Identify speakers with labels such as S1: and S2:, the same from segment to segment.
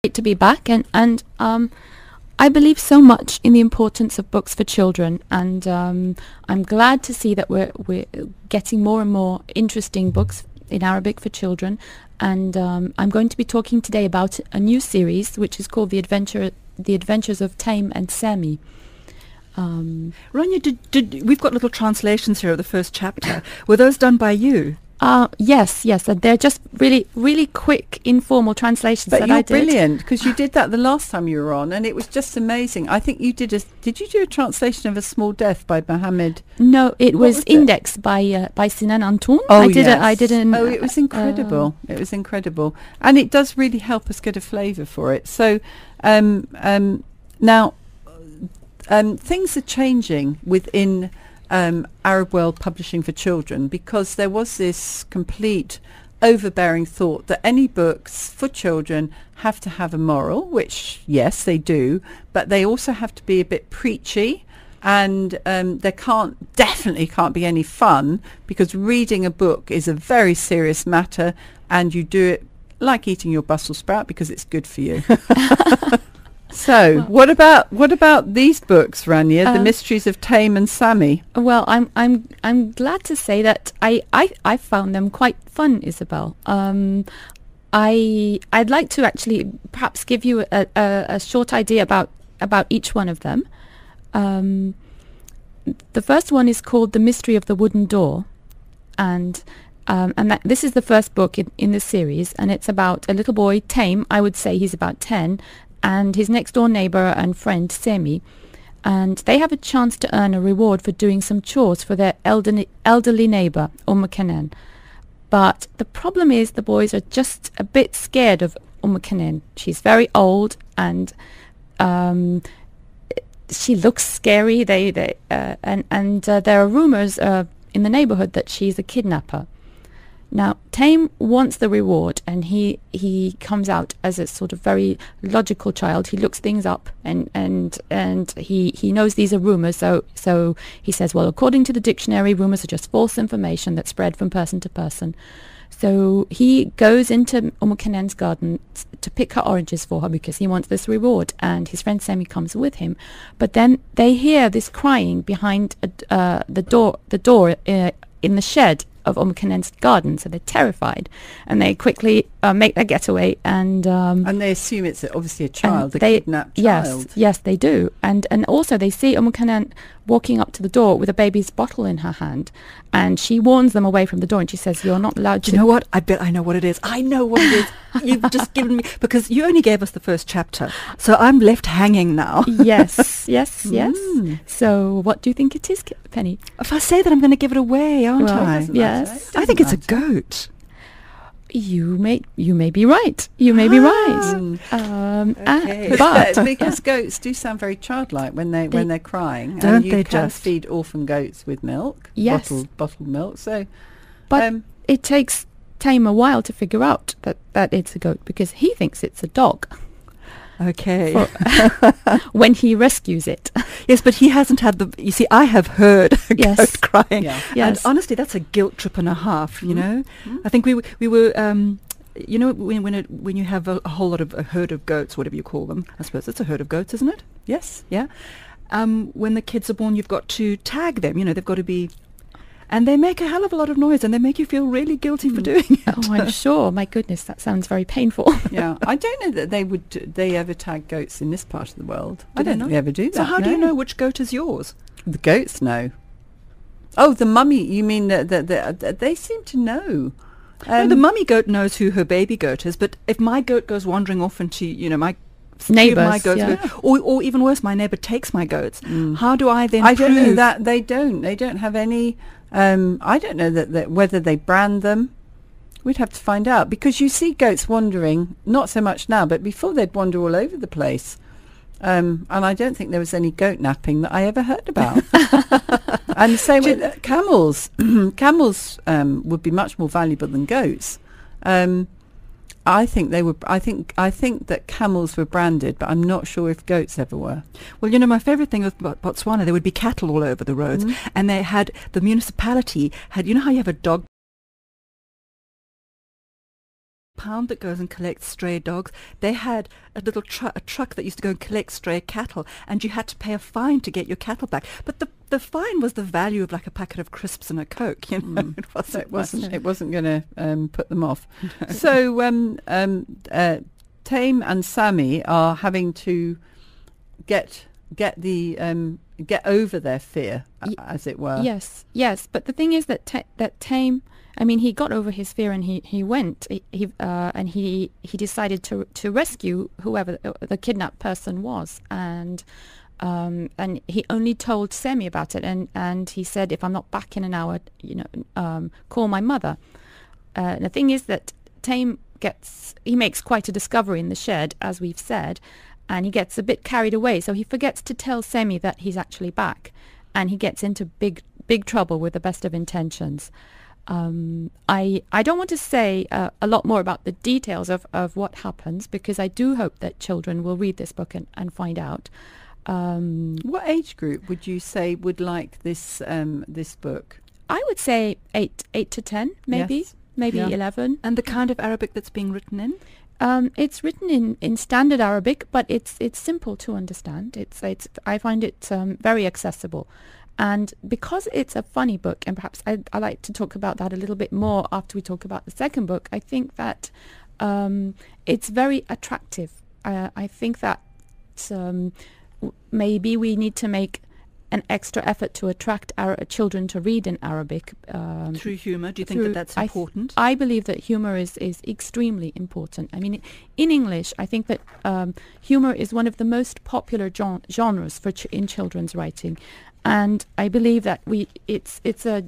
S1: great to be back, and I believe so much in the importance of books for children, and I'm glad to see that we're getting more and more interesting books in Arabic for children. And I'm going to be talking today about a new series which is called The Adventures of Tame and Sami.
S2: Rania, we've got little translations here of the first chapter. Were those done by you?
S1: Yes, and they're just really quick, informal translations
S3: but
S1: that
S3: you're
S1: I did.
S3: Brilliant, because you did that the last time you were on, and it was just amazing. I think you did you do a translation of A Small Death by Mohammed?
S1: No, it was Index by Sinan Antoun.
S3: Oh,
S1: I did an.
S3: Oh, it was incredible. It was incredible, and it does really help us get a flavour for it. So, now, things are changing within Arab World Publishing for Children, because there was this complete overbearing thought that any books for children have to have a moral, which yes they do, but they also have to be a bit preachy, and there definitely can't be any fun, because reading a book is a very serious matter, and you do it like eating your Brussels sprout because it's good for you. So, what about these books, Rania? The Mysteries of Tame and Sami.
S1: Well, I'm glad to say that I found them quite fun, Isabel. I'd like to actually perhaps give you a short idea about each one of them. The first one is called The Mystery of the Wooden Door, and this is the first book in the series, and it's about a little boy, Tame. I would say he's about 10. And his next-door neighbour and friend, Sami, and they have a chance to earn a reward for doing some chores for their elderly neighbour, Kanan. But the problem is the boys are just a bit scared of Kanan. She's very old, and she looks scary. There are rumours in the neighbourhood that she's a kidnapper. Now, Tame wants the reward, and he comes out as a sort of very logical child. He looks things up, and he knows these are rumours. So he says, well, according to the dictionary, rumours are just false information that's spread from person to person. So he goes into Kanan's garden to pick her oranges for her because he wants this reward, and his friend Sami comes with him. But then they hear this crying behind the door in the shed of Kanan's garden, so they're terrified, and they quickly make their getaway, and
S3: they assume it's obviously a child, a kidnapped child.
S1: Yes, they do, and also they see Kanan walking up to the door with a baby's bottle in her hand, and she warns them away from the door, and she says, "You're not allowed to."
S2: Do you know what? I bet I know what it is. I know what it is. You've just given me, because you only gave us the first chapter, so I'm left hanging now.
S1: Yes. So what do you think it is, Penny?
S2: If I say that, I'm going to give it away, aren't I?
S1: Yes.
S2: I think it's a goat.
S1: You may be right. You may be right.
S3: Okay. But because goats do sound very childlike when they're crying,
S2: don't
S3: and you
S2: they
S3: can
S2: just
S3: feed orphan goats with milk,
S1: yes,
S3: bottled milk. So,
S1: but it takes Tame a while to figure out that it's a goat, because he thinks it's a dog.
S2: Okay.
S1: When he rescues it.
S2: Yes, but he hasn't had the... You see, I have heard a goat crying.
S1: Yeah.
S2: And honestly, that's a guilt trip and a half, you know. I think we were... you know, when you have a whole lot of a herd of goats, whatever you call them, I suppose it's a herd of goats, isn't it?
S3: yes.
S2: Yeah. When the kids are born, you've got to tag them. You know, they've got to be... And they make a hell of a lot of noise, and they make you feel really guilty for doing it.
S1: Oh, I'm sure. My goodness, that sounds very painful.
S3: Yeah, I don't know that they ever tag goats in this part of the world. I don't think they ever do that.
S2: So how do you know which goat is yours?
S3: The goats know. Oh, the mummy. You mean they seem to know.
S2: No, the mummy goat knows who her baby goat is, but if my goat goes wandering off into, you know, my
S1: neighbors,
S2: my goats or even worse, my neighbour takes my goats. How do I then
S3: I don't know
S2: prove
S3: that they don't have any... I don't know that whether they brand them. We'd have to find out, because you see goats wandering, not so much now, but before they'd wander all over the place. And I don't think there was any goat napping that I ever heard about. And the same with camels. Camels would be much more valuable than goats. I think they were. I think that camels were branded, but I'm not sure if goats ever were.
S2: Well, you know, my favourite thing with Botswana, there would be cattle all over the roads, and they had, the municipality had, you know how you have a dog pound that goes and collects stray dogs. They had a little a truck that used to go and collect stray cattle, and you had to pay a fine to get your cattle back. But the fine was the value of like a packet of crisps and a Coke. You know,
S3: it wasn't going to put them off. So Tame and Sammy are having to get over their fear, as it were.
S1: Yes. But the thing is that Tame, I mean, he got over his fear and he went. He decided to rescue whoever the kidnapped person was, and he only told Semi about it, and he said, if I'm not back in an hour, call my mother. The thing is that Tame makes quite a discovery in the shed, as we've said. And he gets a bit carried away, so he forgets to tell Semi that he's actually back, and he gets into big trouble with the best of intentions. I don't want to say a lot more about the details of what happens, because I do hope that children will read this book and find out.
S3: What age group would you say would like this book?
S1: I would say 8 to 10, maybe.
S3: Yes.
S1: Maybe 11.
S2: And the kind of Arabic that's being written in?
S1: It's written in standard Arabic, but it's simple to understand. I find it very accessible, and because it's a funny book, and perhaps I like to talk about that a little bit more after we talk about the second book. I think that it's very attractive. I think that maybe we need to make an extra effort to attract our children to read in Arabic.
S2: Through humour? Do you think that's important?
S1: I believe that humour is extremely important. I mean, in English, I think that humour is one of the most popular genres in children's writing. And I believe that it's a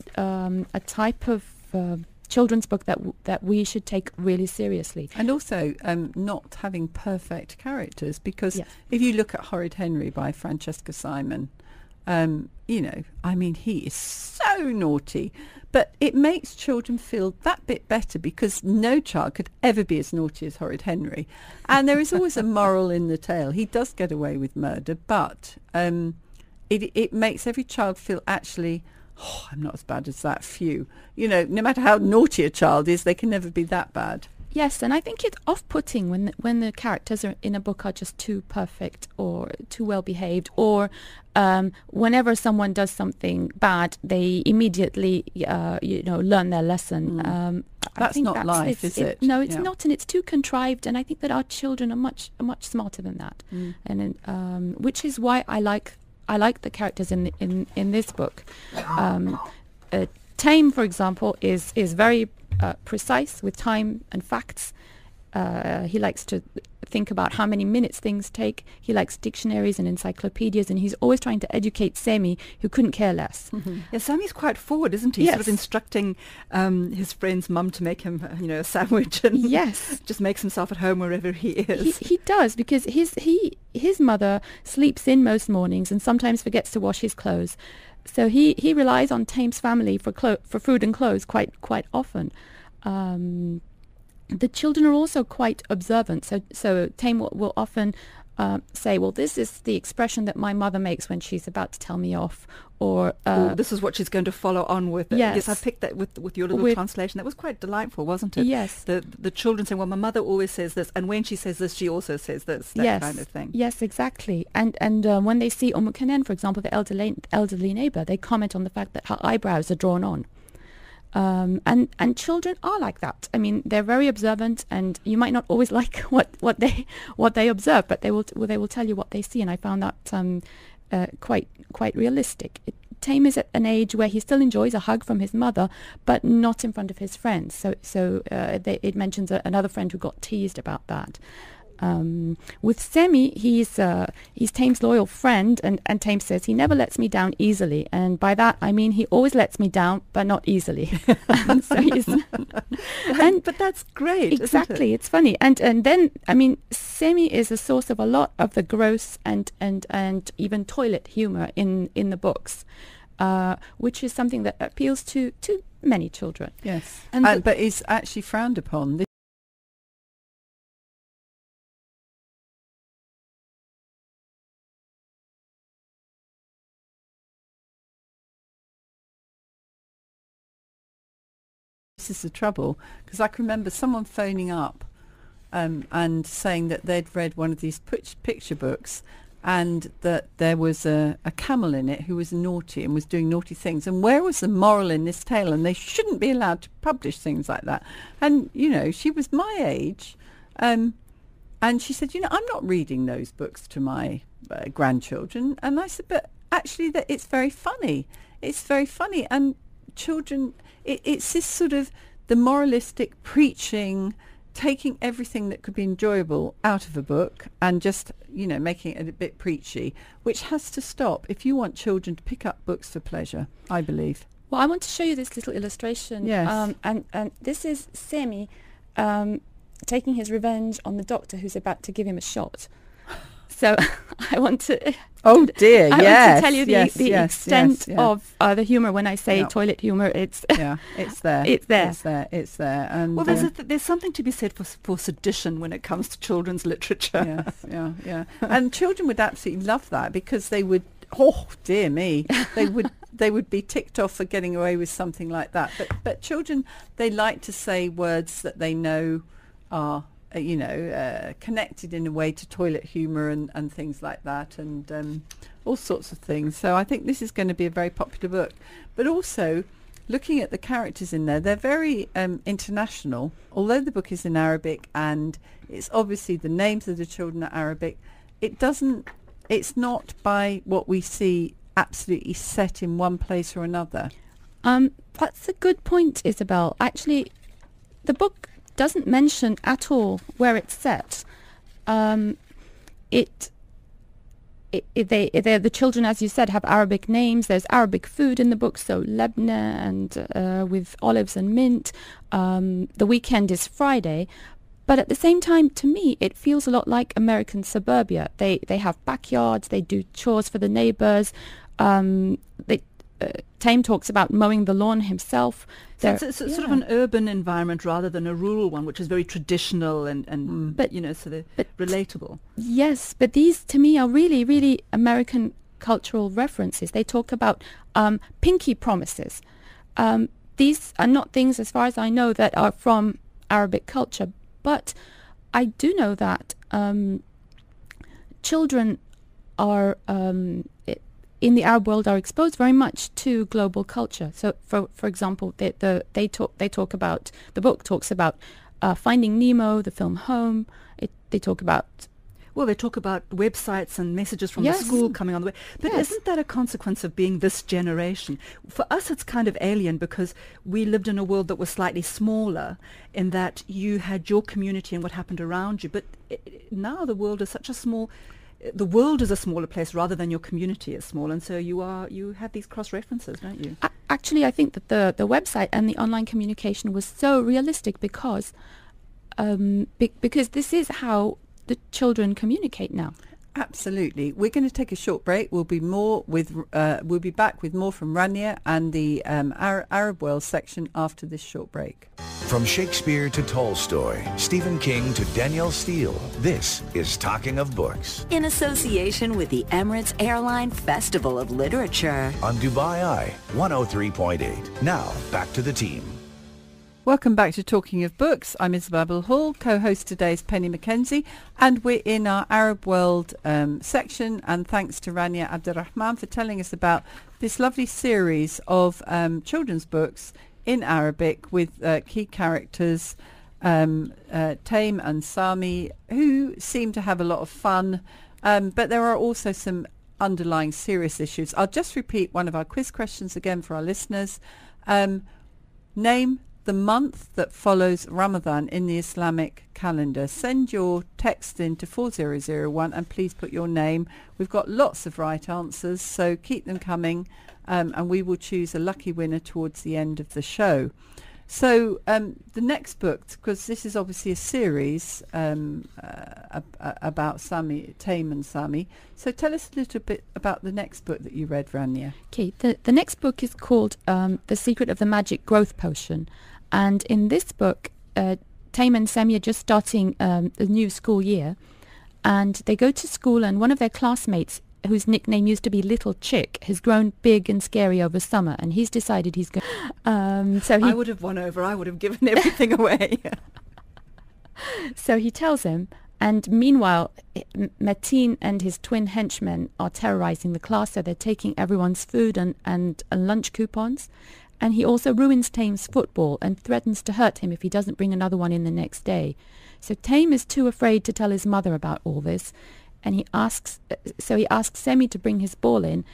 S1: type of children's book that we should take really seriously.
S3: And also not having perfect characters, because if you look at Horrid Henry by Francesca Simon, I mean, he is so naughty, but it makes children feel that bit better, because no child could ever be as naughty as Horrid Henry. And there is always a moral in the tale. He does get away with murder, but it makes every child feel, actually, I'm not as bad as that few. No matter how naughty a child is, they can never be that bad.
S1: Yes, and I think it's off-putting when the characters in a book are just too perfect or too well behaved, or whenever someone does something bad, they immediately learn their lesson.
S3: That's not life, is it?
S1: No, it's not, and it's too contrived. And I think that our children are much smarter than that, and which is why I like the characters in this book. Tame, for example, is very precise with time and facts. He likes to think about how many minutes things take. He likes dictionaries and encyclopedias, and he's always trying to educate Semi, who couldn't care less.
S2: Mm-hmm. Yeah, Sami's quite forward, isn't he?
S1: Yes.
S2: Sort of instructing his friend's mum to make him, a sandwich, and just makes himself at home wherever he is.
S1: He does, because his mother sleeps in most mornings and sometimes forgets to wash his clothes. So he relies on Tame's family for food and clothes quite often. The children are also quite observant. So Tame will often say, well, this is the expression that my mother makes when she's about to tell me off, or
S2: this is what she's going to follow on with. Yes, I picked that with your little translation. That was quite delightful, wasn't it?
S1: Yes.
S2: The children saying, well, my mother always says this, and when she says this, she also says this, that kind of thing.
S1: Yes, exactly. And when they see Kanen, for example, the elderly neighbour, they comment on the fact that her eyebrows are drawn on. And children are like that. I mean, they're very observant, and you might not always like what they observe, but they will tell you what they see. And I found that quite realistic. Tame is at an age where he still enjoys a hug from his mother, but not in front of his friends. So it mentions another friend who got teased about that. With Semi, he's Tame's loyal friend, and Tame says he never lets me down easily, and by that I mean he always lets me down, but not easily.
S2: But that's great.
S1: Exactly, it's funny, and then I mean Semi is a source of a lot of the gross and even toilet humor in the books, which is something that appeals to many children.
S3: Yes, but is actually frowned upon. this is the trouble, because I can remember someone phoning up and saying that they'd read one of these picture books and that there was a camel in it who was naughty and was doing naughty things. And where was the moral in this tale? And they shouldn't be allowed to publish things like that. And, you know, she was my age. And she said, you know, I'm not reading those books to my grandchildren. And I said, but actually that it's very funny. It's very funny. And children, it's this sort of the moralistic preaching, taking everything that could be enjoyable out of a book and just, you know, making it a bit preachy, which has to stop if you want children to pick up books for pleasure, I believe.
S1: Well, I want to show you this little illustration.
S3: Yes.
S1: And this is Wesάμι taking his revenge on the doctor who's about to give him a shot. So I want to...
S3: Oh dear,
S1: I
S3: yes.
S1: want to tell you the extent of the humour. When I say toilet humour, it's...
S3: yeah, it's there.
S1: It's there.
S3: It's there. It's there. And
S2: well, there's something to be said for sedition when it comes to children's literature.
S3: Yeah. And children would absolutely love that because they would... Oh, dear me. They would be ticked off for getting away with something like that. But children, they like to say words that they know are... connected in a way to toilet humour and things like that, and all sorts of things. So I think this is going to be a very popular book. But also, looking at the characters in there, they're very international. Although the book is in Arabic and it's obviously the names of the children are Arabic, it's not by what we see absolutely set in one place or another.
S1: That's a good point, Isabel. Actually, the book doesn't mention at all where it's set. The children, as you said, have Arabic names. There's Arabic food in the book, so lebna and with olives and mint. The weekend is Friday, but at the same time, to me, it feels a lot like American suburbia. They have backyards. They do chores for the neighbors. Tame talks about mowing the lawn himself.
S2: So it's sort of an urban environment rather than a rural one, which is very traditional and so they're relatable.
S1: Yes, but these to me are really, really American cultural references. They talk about pinky promises. These are not things, as far as I know, that are from Arabic culture, but I do know that children are... in the Arab world are exposed very much to global culture. So, for example, the book talks about Finding Nemo, the film Home. They talk about...
S2: Well, they talk about websites and messages from the school coming on the way. But isn't that a consequence of being this generation? For us, it's kind of alien because we lived in a world that was slightly smaller in that you had your community and what happened around you. But now the world is such a small... The world is a smaller place rather than your community is small, and so you have these cross references, don't you?
S1: Actually, I think that the website and the online communication was so realistic because this is how the children communicate now.
S3: Absolutely. We're going to take a short break. We'll be back with more from Rania and the Arab World section after this short break.
S4: From Shakespeare to Tolstoy, Stephen King to Danielle Steele, this is Talking of Books.
S5: In association with the Emirates Airline Festival of Literature.
S4: On Dubai Eye, 103.8. Now, back to the team.
S3: Welcome back to Talking of Books. I'm Isabel Hall. Co-host today is Penny Mackenzie, and we're in our Arab World section. And thanks to Rania Abdurrahman for telling us about this lovely series of children's books in Arabic with key characters Tame and Sami, who seem to have a lot of fun, but there are also some underlying serious issues. I'll just repeat one of our quiz questions again for our listeners. Name the month that follows Ramadan in the Islamic calendar. Send your text in to 4001 and please put your name. We've got lots of right answers, so keep them coming, and we will choose a lucky winner towards the end of the show. So the next book, because this is obviously a series about Tame and Sami. So tell us a little bit about the next book that you read, Rania.
S1: Okay, the next book is called The Secret of the Magic Growth Potion. And in this book, Tame and Sami are just starting the new school year. And they go to school and one of their classmates whose nickname used to be Little Chick, has grown big and scary over summer, and he's decided he's going.
S2: I would have won over. I would have given everything away.
S1: So he tells him, and meanwhile, Metin and his twin henchmen are terrorizing the class, so they're taking everyone's food and lunch coupons. And he also ruins Tame's football and threatens to hurt him if he doesn't bring another one in the next day. So Tame is too afraid to tell his mother about all this, and he asks Semi to bring his ball in,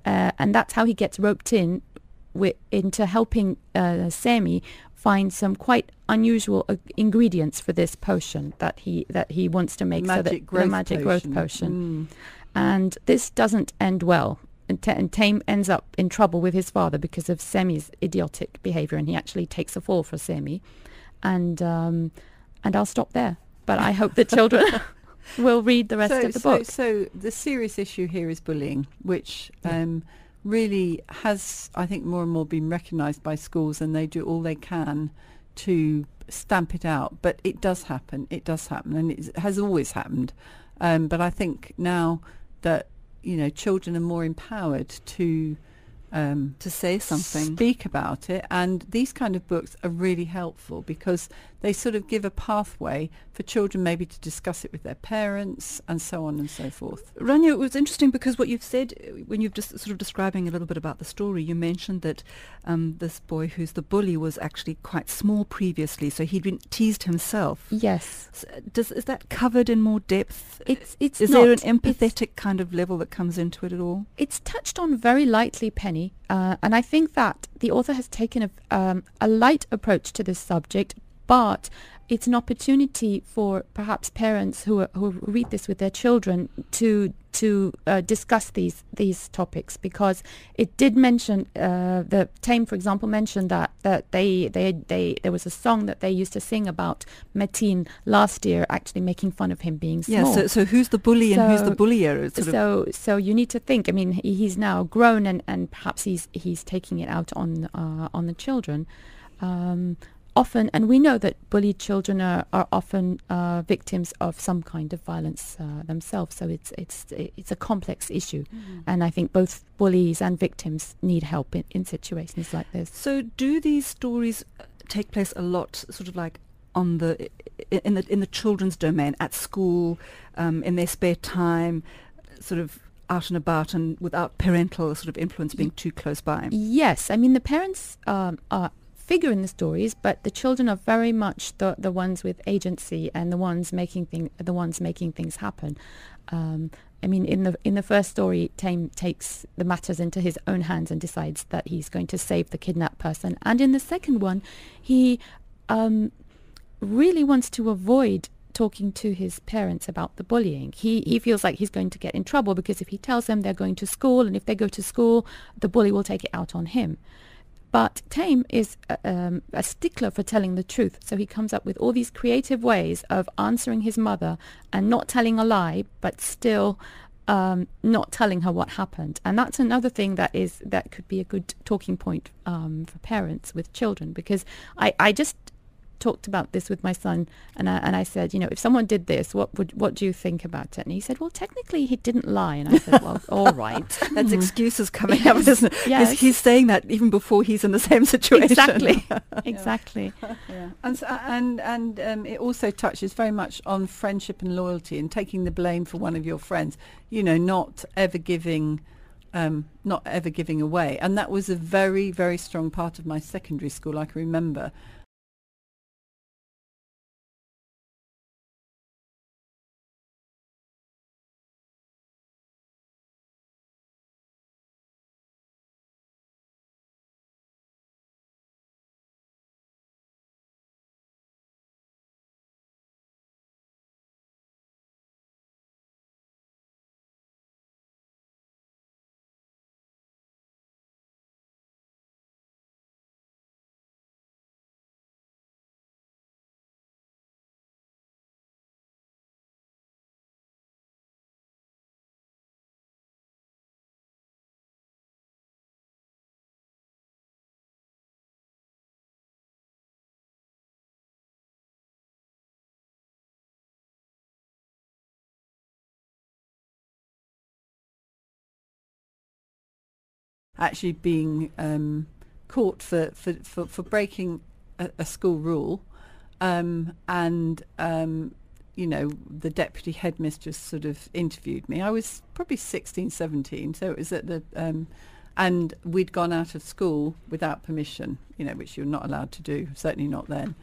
S1: and that's how he gets roped into helping Semi find some quite unusual ingredients for this potion that he wants to make, the magic growth potion. And this doesn't end well. And Tame ends up in trouble with his father because of Semi's idiotic behavior, and he actually takes a fall for Semi. And I'll stop there. But I hope the children will read the rest of the book.
S3: So the serious issue here is bullying, which really has, I think, more and more been recognised by schools, and they do all they can to stamp it out. But it does happen. It does happen, and it has always happened. But I think now that children are more empowered to
S2: say something,
S3: speak about it, and these kind of books are really helpful because they sort of give a pathway for children maybe to discuss it with their parents and so on and so forth.
S2: Rania, it was interesting because what you've said when you've just sort of describing a little bit about the story, you mentioned that this boy who's the bully was actually quite small previously, so he'd been teased himself.
S1: Yes.
S2: So is that covered in more depth?
S1: Is
S2: there an empathetic kind of level that comes into it at all?
S1: It's touched on very lightly, Penny, and I think that the author has taken a light approach to this subject, but it's an opportunity for perhaps parents who read this with their children to discuss these topics, because it did mention the Tame, for example, mentioned that they there was a song that they used to sing about Metin last year, actually making fun of him being small.
S2: Yeah. So who's the bully and who's the bullier?
S1: So you need to think. I mean, he's now grown, and perhaps he's taking it out on the children. Often, and we know that bullied children are often victims of some kind of violence themselves. So it's a complex issue, and I think both bullies and victims need help in situations like this.
S2: So, do these stories take place a lot, sort of like in the children's domain at school, in their spare time, sort of out and about, and without parental sort of influence being too close by?
S1: Yes, I mean the parents are figure in the stories, but the children are very much the ones with agency and the ones making things happen. I mean, in the first story, Tame takes the matters into his own hands and decides that he's going to save the kidnapped person. And in the second one, he really wants to avoid talking to his parents about the bullying. He feels like he's going to get in trouble because if he tells them, they're going to school, and if they go to school, the bully will take it out on him. But Tame is a stickler for telling the truth, so he comes up with all these creative ways of answering his mother and not telling a lie, but still not telling her what happened. And that's another thing that could be a good talking point for parents with children, because I just talked about this with my son, and I said, if someone did this, what do you think about it? And he said, well, technically he didn't lie. And I said, well, all right.
S2: That's excuses coming up, isn't it?
S1: Yes.
S2: He's saying that even before he's in the same situation.
S1: Exactly. Exactly.
S3: Yeah. And it also touches very much on friendship and loyalty and taking the blame for one of your friends, not ever giving away. And that was a very, very strong part of my secondary school, I can remember. actually being caught for breaking a school rule, and you know, the deputy headmistress sort of interviewed me. I was probably 16, 17, so it was at the and we'd gone out of school without permission, you know, which you're not allowed to do, certainly not then.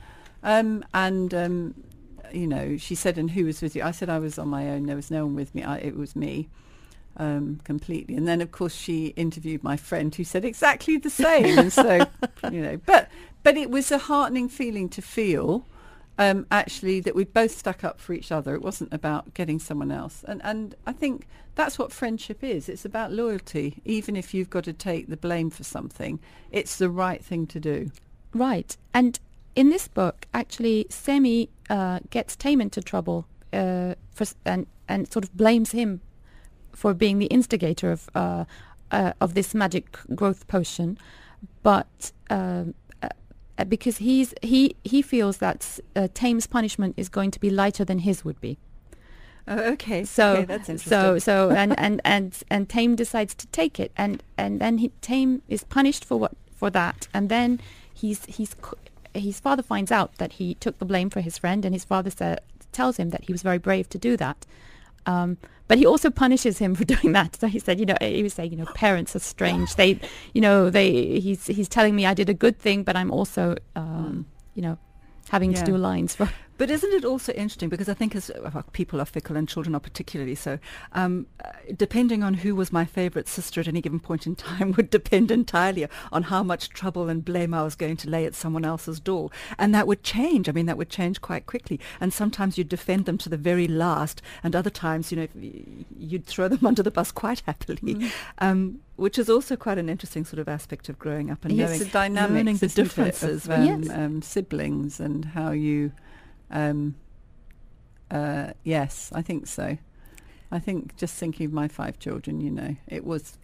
S3: You know, she said, and who was with you? I said I was on my own. There was no one with me. It was me, completely. And then, of course, she interviewed my friend who said exactly the same. And so, you know, but it was a heartening feeling to feel, actually, that we both stuck up for each other. It wasn't about getting someone else. And I think that's what friendship is. It's about loyalty. Even if you've got to take the blame for something, it's the right thing to do.
S1: Right. And in this book, actually, Semi gets Tame into trouble and sort of blames him for being the instigator of this magic growth potion, but because he feels that Tame's punishment is going to be lighter than his would be.
S2: Oh, okay.
S1: So
S2: okay, that's interesting.
S1: So and Tame decides to take it, and then Tame is punished for that, and then his father finds out that he took the blame for his friend, and his father tells him that he was very brave to do that. But he also punishes him for doing that. So he said, he was saying, parents are strange. He's telling me I did a good thing, but I'm also, having to do lines for.
S2: But isn't it also interesting, because I think people are fickle and children are particularly so, depending on who was my favourite sister at any given point in time would depend entirely on how much trouble and blame I was going to lay at someone else's door. And that would change. I mean, that would change quite quickly. And sometimes you'd defend them to the very last, and other times, you'd throw them under the bus quite happily. Which is also quite an interesting sort of aspect of growing up and
S3: it's the dynamics,
S2: learning the differences.
S3: Of siblings and how you... yes, I think so. I think just thinking of my 5 children, it was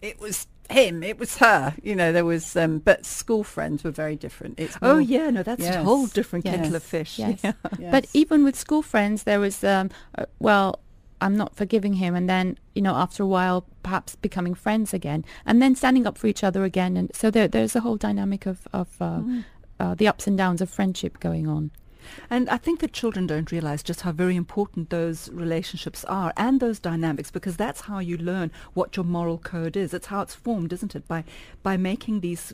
S3: him, it was her, there was, but school friends were very different. It's more,
S2: that's a whole different kettle of fish.
S1: Yes.
S2: Yeah.
S1: Yes. But even with school friends, there was, I'm not forgiving him, and then, after a while, perhaps becoming friends again, and then standing up for each other again. And so there's a whole dynamic of the ups and downs of friendship going on.
S2: And I think that children don't realize just how very important those relationships are and those dynamics, because that's how you learn what your moral code is. It's how it's formed, isn't it? By making these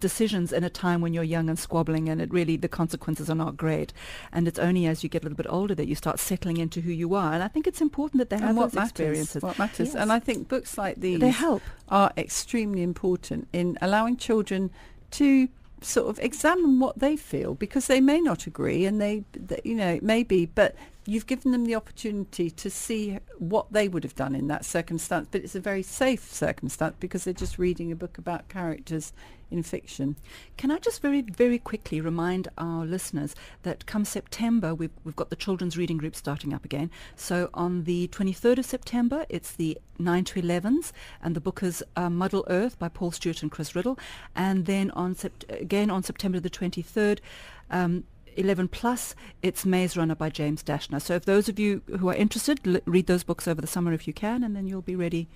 S2: decisions in a time when you're young and squabbling, and the consequences are not great. And it's only as you get a little bit older that you start settling into who you are. And I think it's important that they have those experiences.
S3: What matters.
S2: Yes.
S3: And I think books like these
S2: they help.
S3: Are extremely important in allowing children to sort of examine what they feel, because they may not agree, and they it may be, but you've given them the opportunity to see what they would have done in that circumstance. But it's a very safe circumstance because they're just reading a book about characters in fiction.
S2: Can I just very, very quickly remind our listeners that come September, we've got the children's reading group starting up again. So on the 23rd of September, it's the 9 to 11s, and the book is Muddle Earth by Paul Stewart and Chris Riddle. And then on September the 23rd, 11 plus, it's Maze Runner by James Dashner. So if those of you who are interested, read those books over the summer if you can, and then you'll be ready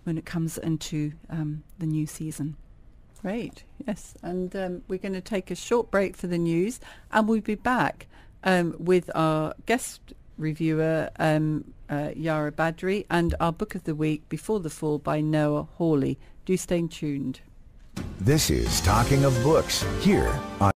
S2: when it comes into the new season.
S3: Great, yes. And we're going to take a short break for the news, and we'll be back with our guest reviewer, Yara Badri, and our book of the week, Before the Fall by Noah Hawley. Do stay tuned.
S4: This is Talking of Books here on